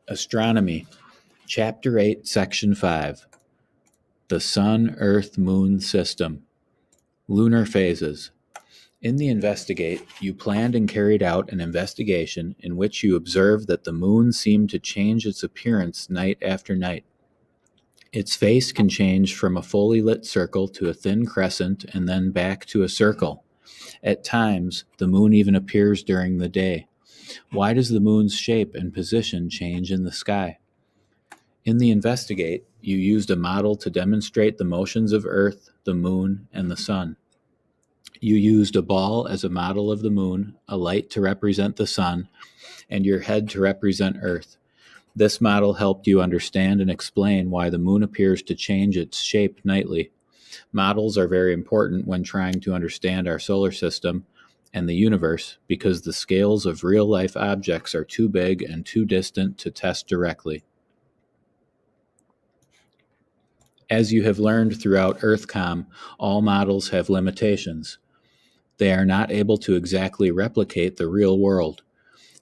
Astronomy, Chapter 8, Section 5. The Sun, Earth, Moon System. Lunar Phases. In the Investigate, you planned and carried out an investigation in which you observed that the moon seemed to change its appearance night after night. Its face can change from a fully lit circle to a thin crescent and then back to a circle. At times, the moon even appears during the day. Why does the moon's shape and position change in the sky? In the Investigate, you used a model to demonstrate the motions of Earth, the moon, and the sun. You used a ball as a model of the moon, a light to represent the sun, and your head to represent Earth. This model helped you understand and explain why the moon appears to change its shape nightly. Models are very important when trying to understand our solar system and the universe because the scales of real-life objects are too big and too distant to test directly. As you have learned throughout EarthCom, all models have limitations. They are not able to exactly replicate the real world.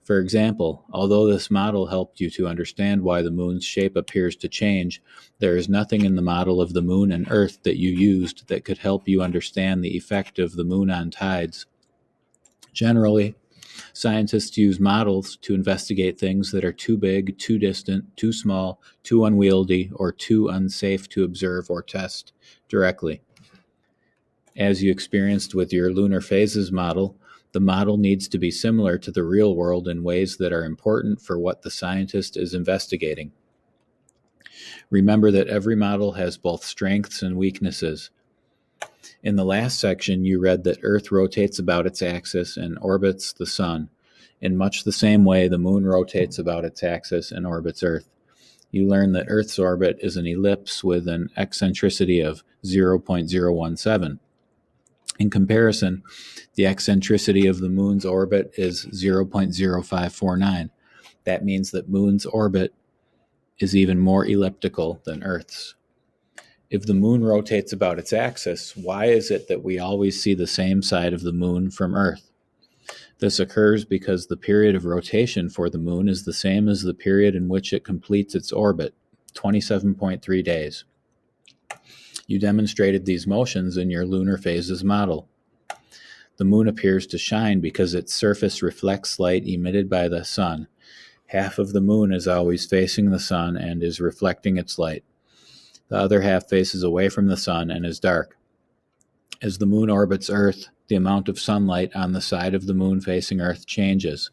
For example, although this model helped you to understand why the moon's shape appears to change, there is nothing in the model of the moon and Earth that you used that could help you understand the effect of the moon on tides. Generally, scientists use models to investigate things that are too big, too distant, too small, too unwieldy, or too unsafe to observe or test directly. As you experienced with your lunar phases model, the model needs to be similar to the real world in ways that are important for what the scientist is investigating. Remember that every model has both strengths and weaknesses. In the last section, you read that Earth rotates about its axis and orbits the sun. In much the same way, the moon rotates about its axis and orbits Earth. You learned that Earth's orbit is an ellipse with an eccentricity of 0.017. In comparison, the eccentricity of the moon's orbit is 0.0549. That means that moon's orbit is even more elliptical than Earth's. If the moon rotates about its axis, why is it that we always see the same side of the moon from Earth? This occurs because the period of rotation for the moon is the same as the period in which it completes its orbit, 27.3 days. You demonstrated these motions in your lunar phases model. The moon appears to shine because its surface reflects light emitted by the sun. Half of the moon is always facing the sun and is reflecting its light. The other half faces away from the sun and is dark. As the moon orbits Earth, the amount of sunlight on the side of the moon facing Earth changes.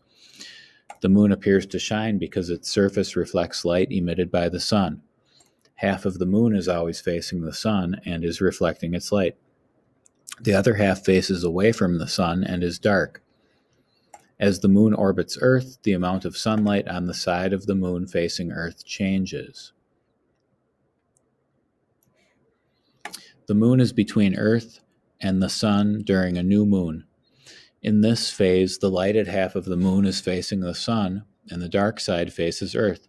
The moon appears to shine because its surface reflects light emitted by the sun. Half of the moon is always facing the sun and is reflecting its light. The other half faces away from the sun and is dark. As the moon orbits Earth, the amount of sunlight on the side of the moon facing Earth changes. The moon is between Earth and the sun during a new moon. In this phase, the lighted half of the moon is facing the sun, and the dark side faces Earth.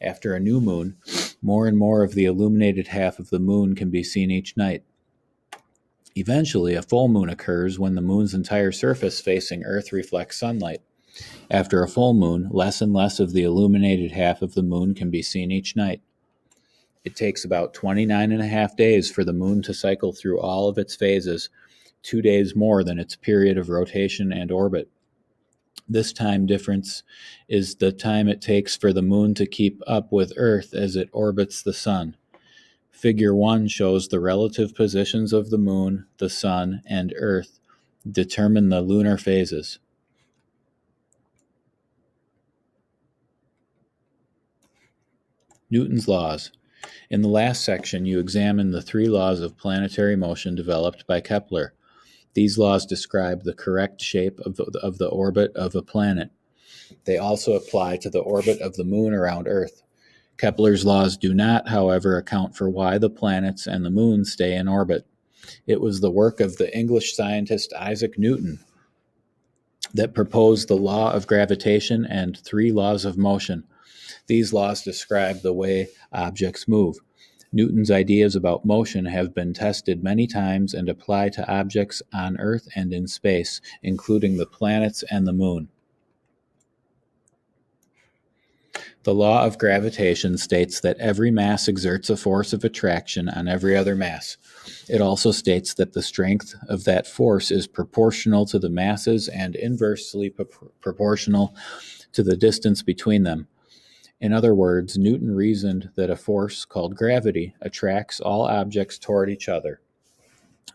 After a new moon, more and more of the illuminated half of the moon can be seen each night. Eventually, a full moon occurs when the moon's entire surface facing Earth reflects sunlight. After a full moon, less and less of the illuminated half of the moon can be seen each night. It takes about 29.5 days for the moon to cycle through all of its phases, 2 days more than its period of rotation and orbit. This time difference is the time it takes for the moon to keep up with Earth as it orbits the sun. Figure 1 shows the relative positions of the moon, the sun, and Earth determine the lunar phases. Newton's laws. In the last section, you examined the 3 laws of planetary motion developed by Kepler. These laws describe the correct shape of the orbit of a planet. They also apply to the orbit of the moon around Earth. Kepler's laws do not, however, account for why the planets and the moon stay in orbit. It was the work of the English scientist Isaac Newton that proposed the law of gravitation and 3 laws of motion. These laws describe the way objects move. Newton's ideas about motion have been tested many times and apply to objects on Earth and in space, including the planets and the moon. The law of gravitation states that every mass exerts a force of attraction on every other mass. It also states that the strength of that force is proportional to the masses and inversely proportional to the distance between them. In other words, Newton reasoned that a force called gravity attracts all objects toward each other.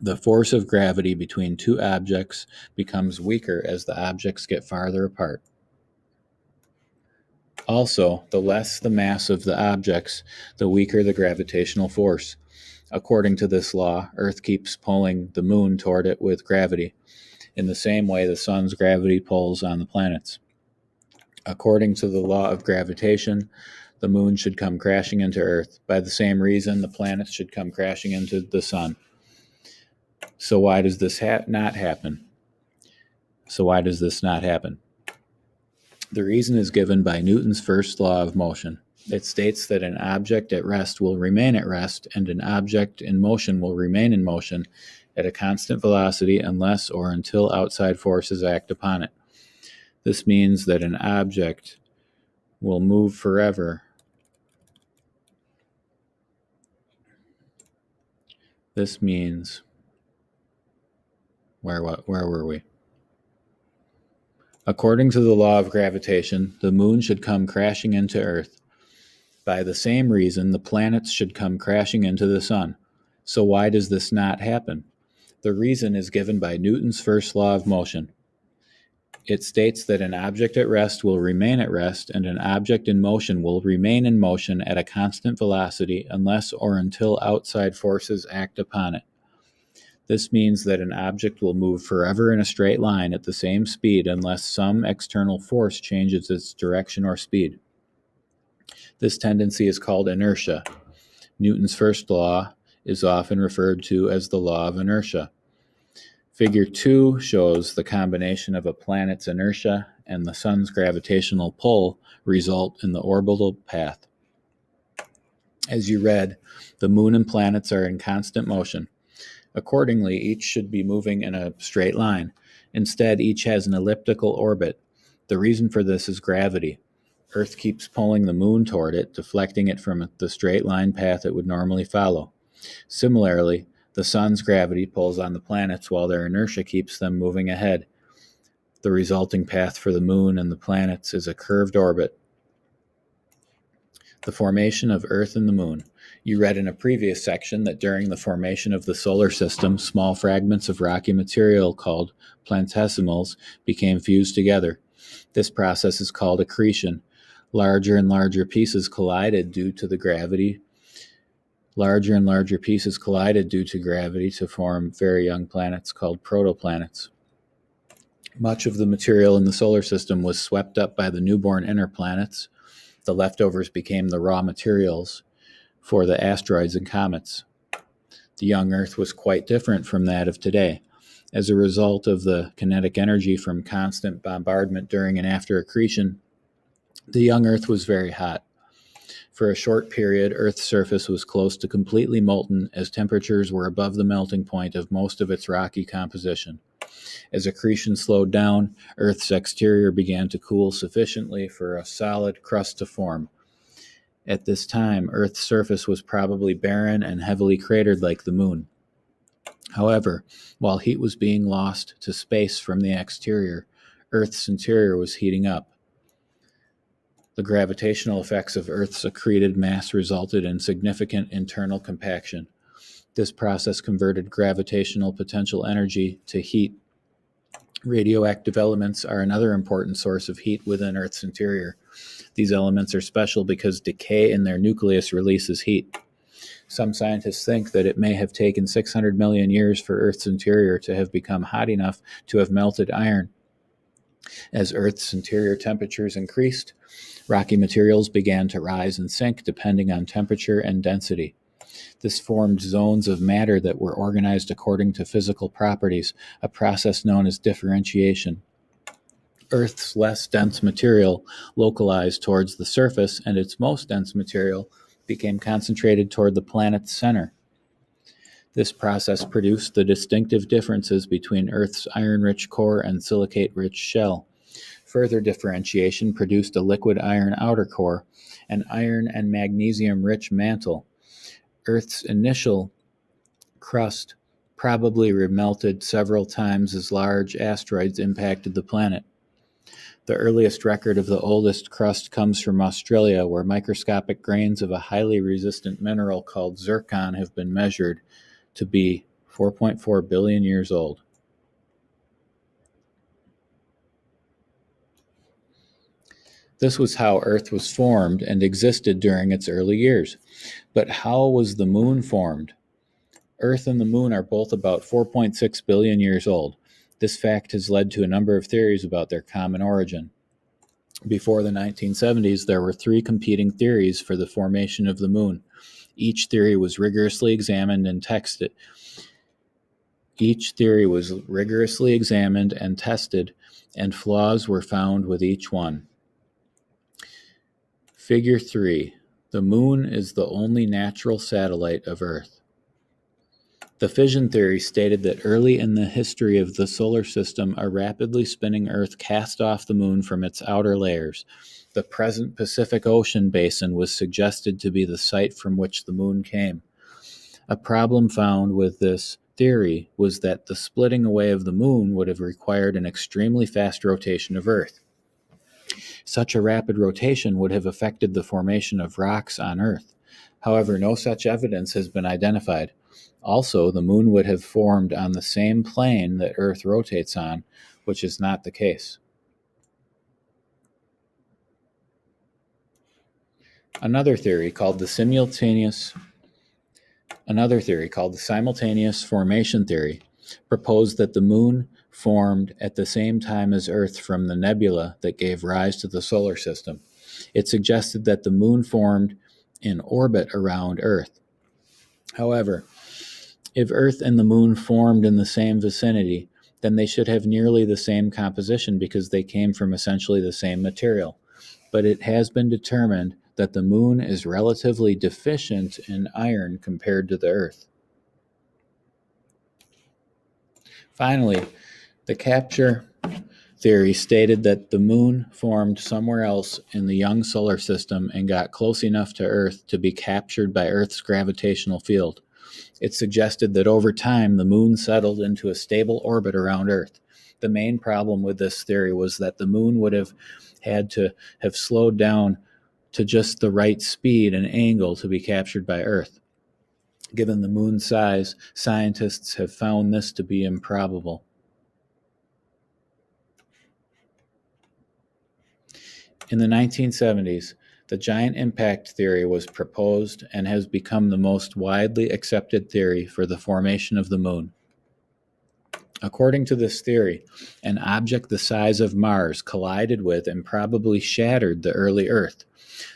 The force of gravity between two objects becomes weaker as the objects get farther apart. Also, the less the mass of the objects, the weaker the gravitational force. According to this law, Earth keeps pulling the moon toward it with gravity, in the same way the sun's gravity pulls on the planets. According to the law of gravitation, the moon should come crashing into Earth. By the same reason, the planets should come crashing into the sun. So why does this not happen? The reason is given by Newton's first law of motion. It states that an object at rest will remain at rest, and an object in motion will remain in motion at a constant velocity unless or until outside forces act upon it. This means that an object will move forever. This means, where were we? According to the law of gravitation, the moon should come crashing into Earth. By the same reason, the planets should come crashing into the sun. So why does this not happen? The reason is given by Newton's first law of motion. It states that an object at rest will remain at rest, and an object in motion will remain in motion at a constant velocity unless or until outside forces act upon it. This means that an object will move forever in a straight line at the same speed unless some external force changes its direction or speed. This tendency is called inertia. Newton's first law is often referred to as the law of inertia. Figure 2 shows the combination of a planet's inertia and the sun's gravitational pull result in the orbital path. As you read, the moon and planets are in constant motion. Accordingly, each should be moving in a straight line. Instead, each has an elliptical orbit. The reason for this is gravity. Earth keeps pulling the moon toward it, deflecting it from the straight line path it would normally follow. Similarly, the sun's gravity pulls on the planets while their inertia keeps them moving ahead. The resulting path for the moon and the planets is a curved orbit. The formation of Earth and the moon. You read in a previous section that during the formation of the solar system, small fragments of rocky material called planetesimals became fused together. This process is called accretion. Larger and larger pieces collided due to gravity to form very young planets called protoplanets. Much of the material in the solar system was swept up by the newborn inner planets. The leftovers became the raw materials for the asteroids and comets. The young Earth was quite different from that of today. As a result of the kinetic energy from constant bombardment during and after accretion, the young Earth was very hot. For a short period, Earth's surface was close to completely molten as temperatures were above the melting point of most of its rocky composition. As accretion slowed down, Earth's exterior began to cool sufficiently for a solid crust to form. At this time, Earth's surface was probably barren and heavily cratered like the moon. However, while heat was being lost to space from the exterior, Earth's interior was heating up. The gravitational effects of Earth's accreted mass resulted in significant internal compaction. This process converted gravitational potential energy to heat. Radioactive elements are another important source of heat within Earth's interior. These elements are special because decay in their nucleus releases heat. Some scientists think that it may have taken 600 million years for Earth's interior to have become hot enough to have melted iron. As Earth's interior temperatures increased, rocky materials began to rise and sink depending on temperature and density. This formed zones of matter that were organized according to physical properties, a process known as differentiation. Earth's less dense material localized towards the surface, and its most dense material became concentrated toward the planet's center. This process produced the distinctive differences between Earth's iron-rich core and silicate-rich shell. Further differentiation produced a liquid iron outer core, an iron and magnesium-rich mantle. Earth's initial crust probably remelted several times as large asteroids impacted the planet. The earliest record of the oldest crust comes from Australia, where microscopic grains of a highly resistant mineral called zircon have been measured to be 4.4 billion years old. This was how Earth was formed and existed during its early years. But how was the moon formed? Earth and the moon are both about 4.6 billion years old. This fact has led to a number of theories about their common origin. Before the 1970s, there were three competing theories for the formation of the moon. Each theory was rigorously examined and tested. And flaws were found with each one. Figure 3. The moon is the only natural satellite of Earth. The fission theory stated that early in the history of the solar system, a rapidly spinning Earth cast off the moon from its outer layers. The present Pacific Ocean basin was suggested to be the site from which the moon came. A problem found with this theory was that the splitting away of the moon would have required an extremely fast rotation of Earth. Such a rapid rotation would have affected the formation of rocks on Earth. However, no such evidence has been identified. Also, the moon would have formed on the same plane that Earth rotates on, which is not the case. Another theory called the simultaneous formation theory proposed that the moon formed at the same time as Earth from the nebula that gave rise to the solar system. It suggested that the moon formed in orbit around Earth. However, if Earth and the moon formed in the same vicinity, then they should have nearly the same composition because they came from essentially the same material. But it has been determined that the moon is relatively deficient in iron compared to the Earth. Finally, the capture theory stated that the moon formed somewhere else in the young solar system and got close enough to Earth to be captured by Earth's gravitational field. It suggested that over time, the moon settled into a stable orbit around Earth. The main problem with this theory was that the moon would have had to have slowed down to just the right speed and angle to be captured by Earth. Given the moon's size, scientists have found this to be improbable. In the 1970s, the giant impact theory was proposed and has become the most widely accepted theory for the formation of the moon. According to this theory, an object the size of Mars collided with and probably shattered the early Earth.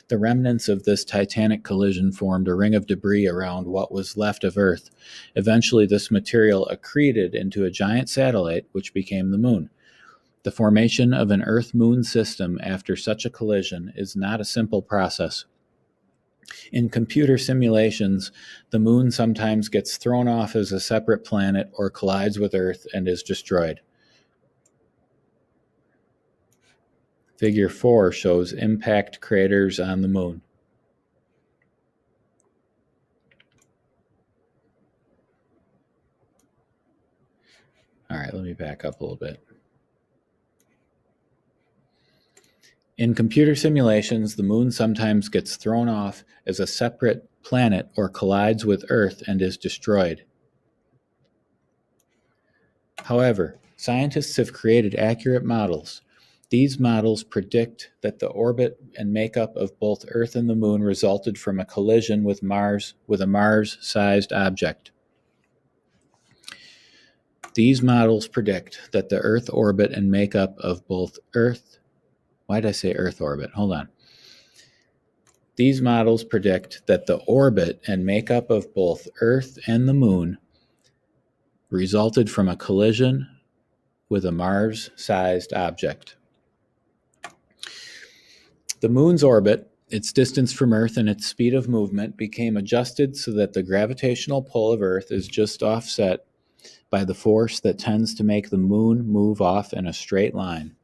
The remnants of this titanic collision formed a ring of debris around what was left of Earth. Eventually, this material accreted into a giant satellite, which became the moon. The formation of an Earth-Moon system after such a collision is not a simple process. In computer simulations, the moon sometimes gets thrown off as a separate planet or collides with Earth and is destroyed. Figure 4 shows impact craters on the moon. All right, let me back up a little bit. In computer simulations, the moon sometimes gets thrown off as a separate planet or collides with Earth and is destroyed. However, scientists have created accurate models. These models predict that the orbit and makeup of both Earth and the moon resulted from a collision with a Mars-sized object. These models predict that the Earth orbit and makeup of both Earth... Why did I say Earth orbit? Hold on. These models predict that the orbit and makeup of both Earth and the moon resulted from a collision with a Mars-sized object. The moon's orbit, its distance from Earth, and its speed of movement became adjusted so that the gravitational pull of Earth is just offset by the force that tends to make the moon move off in a straight line.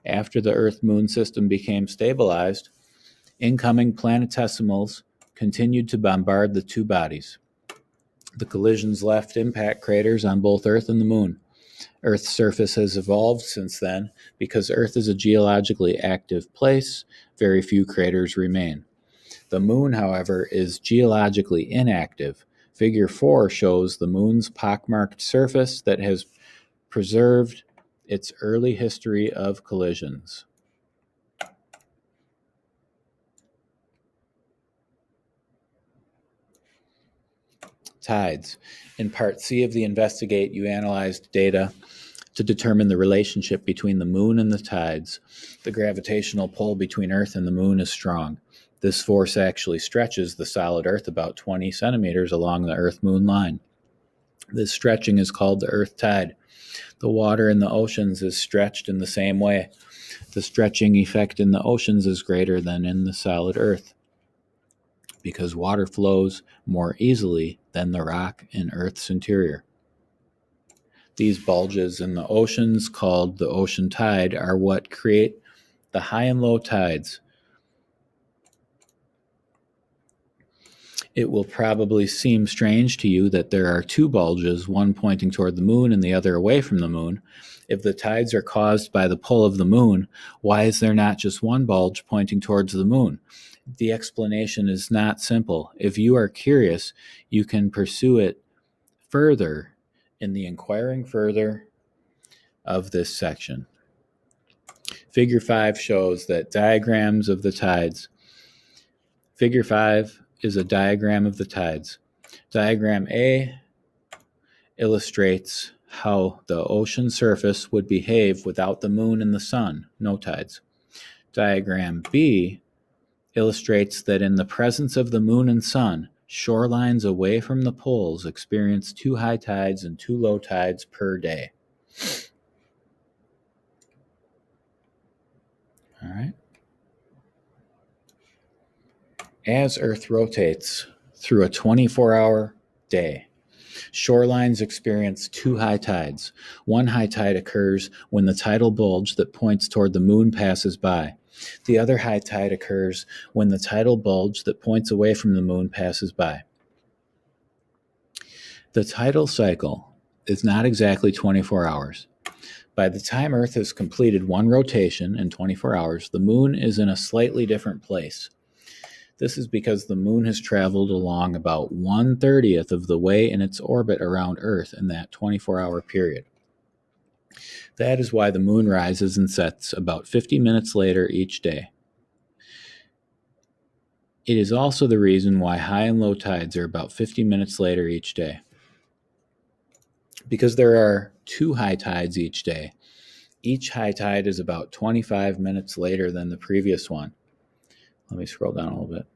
After the Earth-Moon system became stabilized, incoming planetesimals continued to bombard the two bodies. The collisions left impact craters on both Earth and the Moon. Earth's surface has evolved since then. Because Earth is a geologically active place, very few craters remain. The Moon, however, is geologically inactive. Figure 4 shows the Moon's pockmarked surface that has preserved its early history of collisions. Tides. In Part C of the Investigate, you analyzed data to determine the relationship between the Moon and the tides. The gravitational pull between Earth and the Moon is strong. This force actually stretches the solid Earth about 20 centimeters along the Earth-Moon line. This stretching is called the Earth tide. The water in the oceans is stretched in the same way. The stretching effect in the oceans is greater than in the solid Earth because water flows more easily than the rock in Earth's interior. These bulges in the oceans, called the ocean tide, are what create the high and low tides. It will probably seem strange to you that there are two bulges, one pointing toward the Moon and the other away from the Moon. If the tides are caused by the pull of the Moon, why is there not just one bulge pointing towards the Moon? The explanation is not simple. If you are curious, you can pursue it further in the inquiring further of this section. Figure 5 shows that diagrams of the tides. Figure 5 is a diagram of the tides. Diagram A illustrates how the ocean surface would behave without the Moon and the Sun, no tides. Diagram B illustrates that in the presence of the Moon and Sun, shorelines away from the poles experience 2 high tides and 2 low tides per day. All right. As Earth rotates through a 24-hour day, shorelines experience 2 high tides. One high tide occurs when the tidal bulge that points toward the Moon passes by. The other high tide occurs when the tidal bulge that points away from the Moon passes by. The tidal cycle is not exactly 24 hours. By the time Earth has completed one rotation in 24 hours, the Moon is in a slightly different place. This is because the Moon has traveled along about 1/30th of the way in its orbit around Earth in that 24-hour period. That is why the Moon rises and sets about 50 minutes later each day. It is also the reason why high and low tides are about 50 minutes later each day. Because there are 2 high tides each day, each high tide is about 25 minutes later than the previous one. Let me scroll down a little bit.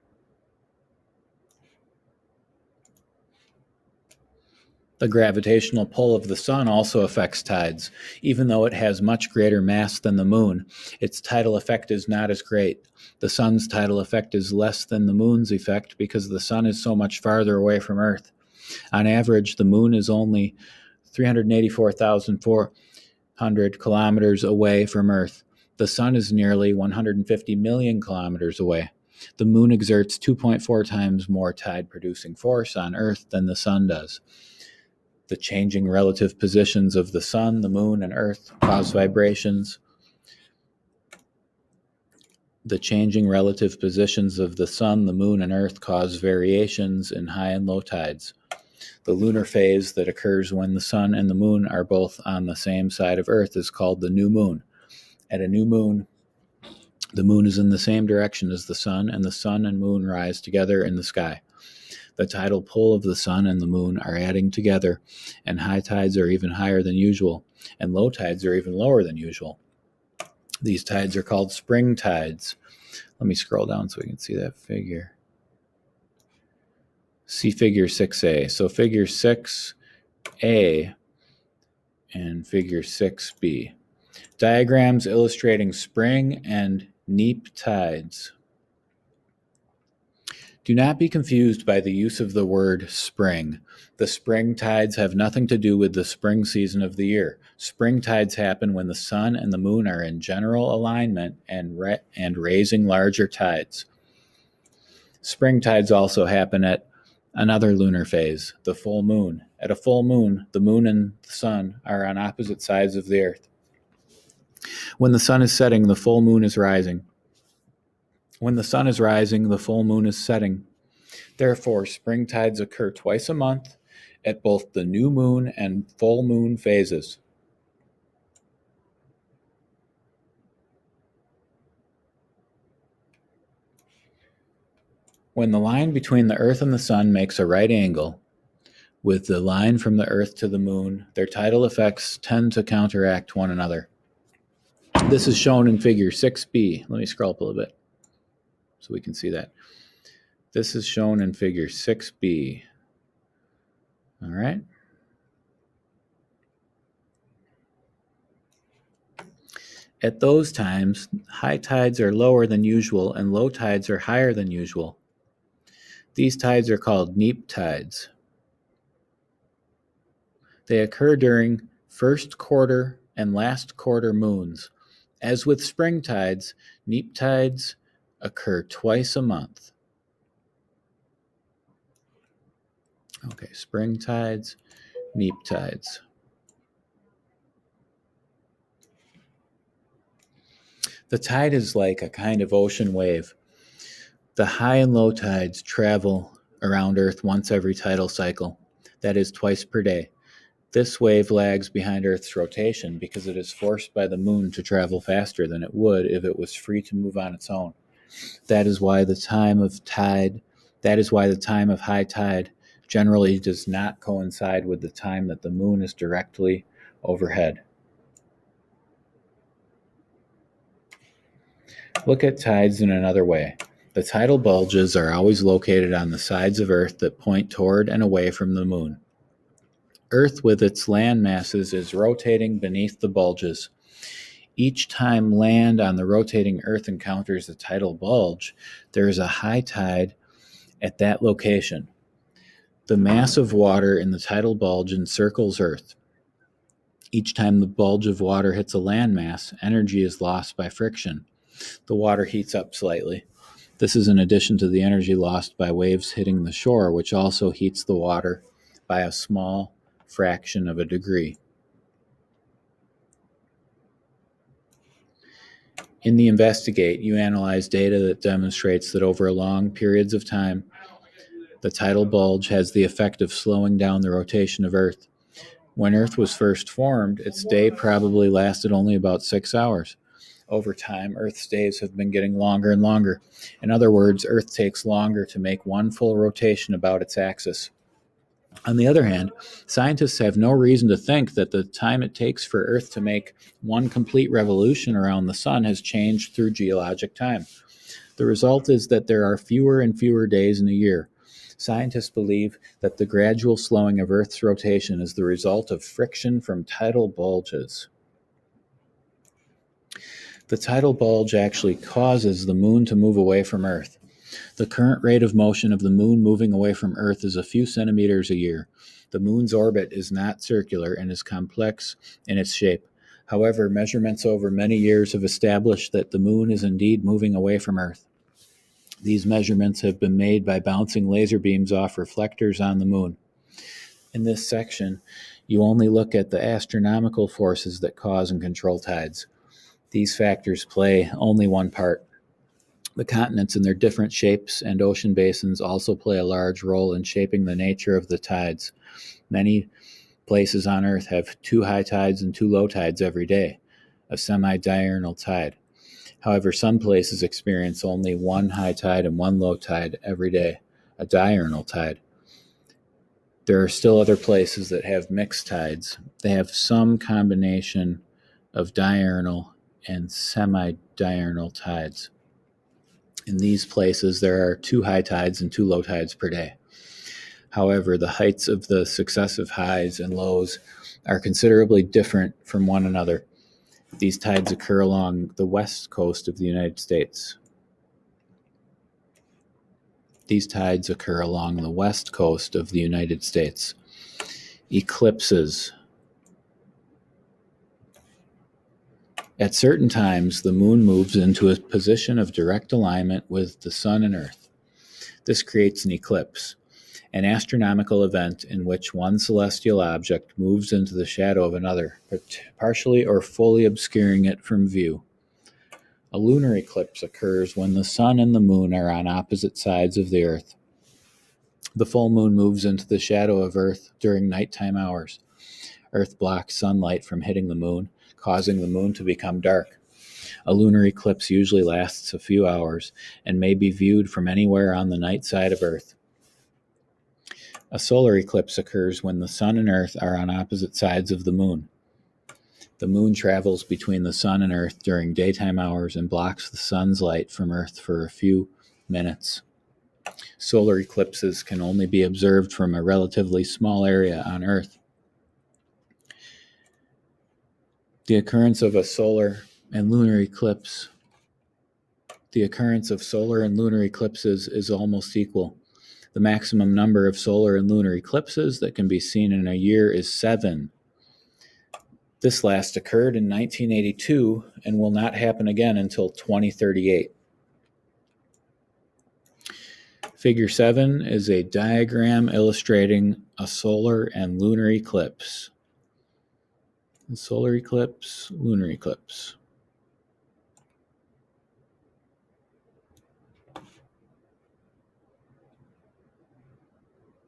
The gravitational pull of the Sun also affects tides. Even though it has much greater mass than the Moon, its tidal effect is not as great. The Sun's tidal effect is less than the Moon's effect because the Sun is so much farther away from Earth. On average, the Moon is only 384,400 kilometers away from Earth. The Sun is nearly 150 million kilometers away. The Moon exerts 2.4 times more tide-producing force on Earth than the Sun does. The changing relative positions of the Sun, the Moon, and Earth cause vibrations. The changing relative positions of the Sun, the Moon, and Earth cause variations in high and low tides. The lunar phase that occurs when the Sun and the Moon are both on the same side of Earth is called the new moon. At a new moon, the Moon is in the same direction as the Sun, and the Sun and Moon rise together in the sky. The tidal pull of the Sun and the Moon are adding together, and high tides are even higher than usual, and low tides are even lower than usual. These tides are called spring tides. Let me scroll down so we can see that figure. See figure 6a. So figure 6a and figure 6b. Diagrams illustrating spring and neap tides. Do not be confused by the use of the word spring. The spring tides have nothing to do with the spring season of the year. Spring tides happen when the sun and the moon are in general alignment and raising larger tides. Spring tides also happen at another lunar phase, the full moon. At a full moon, the moon and the sun are on opposite sides of the earth. When the sun is setting, the full moon is rising. When the sun is rising, the full moon is setting. Therefore, spring tides occur twice a month at both the new moon and full moon phases. When the line between the earth and the sun makes a right angle with the line from the earth to the moon, their tidal effects tend to counteract one another. This is shown in figure 6b. Let me scroll up a little bit so we can see that. This is shown in figure 6b. All right. At those times, high tides are lower than usual and low tides are higher than usual. These tides are called neap tides. They occur during first quarter and last quarter moons. As with spring tides, neap tides occur twice a month. Okay, spring tides, neap tides. The tide is like a kind of ocean wave. The high and low tides travel around Earth once every tidal cycle, that is, twice per day. This wave lags behind Earth's rotation because it is forced by the moon to travel faster than it would if it was free to move on its own. That is why the time of high tide generally does not coincide with the time that the moon is directly overhead. Look at tides in another way. The tidal bulges are always located on the sides of Earth that point toward and away from the moon. Earth with its land masses is rotating beneath the bulges. Each time land on the rotating Earth encounters a tidal bulge, there is a high tide at that location. The mass of water in the tidal bulge encircles Earth. Each time the bulge of water hits a landmass, energy is lost by friction. The water heats up slightly. This is in addition to the energy lost by waves hitting the shore, which also heats the water by a small fraction of a degree. In the Investigate, you analyze data that demonstrates that over long periods of time, the tidal bulge has the effect of slowing down the rotation of Earth. When Earth was first formed, its day probably lasted only about 6 hours. Over time, Earth's days have been getting longer and longer. In other words, Earth takes longer to make one full rotation about its axis. On the other hand, scientists have no reason to think that the time it takes for Earth to make one complete revolution around the sun has changed through geologic time. The result is that there are fewer and fewer days in a year. Scientists believe that the gradual slowing of Earth's rotation is the result of friction from tidal bulges. The tidal bulge actually causes the moon to move away from Earth. The current rate of motion of the moon moving away from Earth is a few centimeters a year. The moon's orbit is not circular and is complex in its shape. However, measurements over many years have established that the moon is indeed moving away from Earth. These measurements have been made by bouncing laser beams off reflectors on the moon. In this section, you only look at the astronomical forces that cause and control tides. These factors play only one part. The continents and their different shapes and ocean basins also play a large role in shaping the nature of the tides. Many places on Earth have 2 high tides and 2 low tides every day, a semi-diurnal tide. However, some places experience only 1 high tide and 1 low tide every day, a diurnal tide. There are still other places that have mixed tides. They have some combination of diurnal and semi-diurnal tides. In these places, there are 2 high tides and 2 low tides per day. However, the heights of the successive highs and lows are considerably different from one another. These tides occur along the west coast of the United States. These tides occur along the west coast of the United States. Eclipses. At certain times, the moon moves into a position of direct alignment with the sun and earth. This creates an eclipse, an astronomical event in which one celestial object moves into the shadow of another, partially or fully obscuring it from view. A lunar eclipse occurs when the sun and the moon are on opposite sides of the earth. The full moon moves into the shadow of Earth during nighttime hours. Earth blocks sunlight from hitting the moon, causing the moon to become dark. A lunar eclipse usually lasts a few hours and may be viewed from anywhere on the night side of Earth. A solar eclipse occurs when the sun and Earth are on opposite sides of the moon. The moon travels between the sun and Earth during daytime hours and blocks the sun's light from Earth for a few minutes. Solar eclipses can only be observed from a relatively small area on Earth. The occurrence of solar and lunar eclipses is almost equal. The maximum number of solar and lunar eclipses that can be seen in a year is 7. This last occurred in 1982 and will not happen again until 2038. Figure 7 is a diagram illustrating a solar and lunar eclipse. Solar eclipse, lunar eclipse.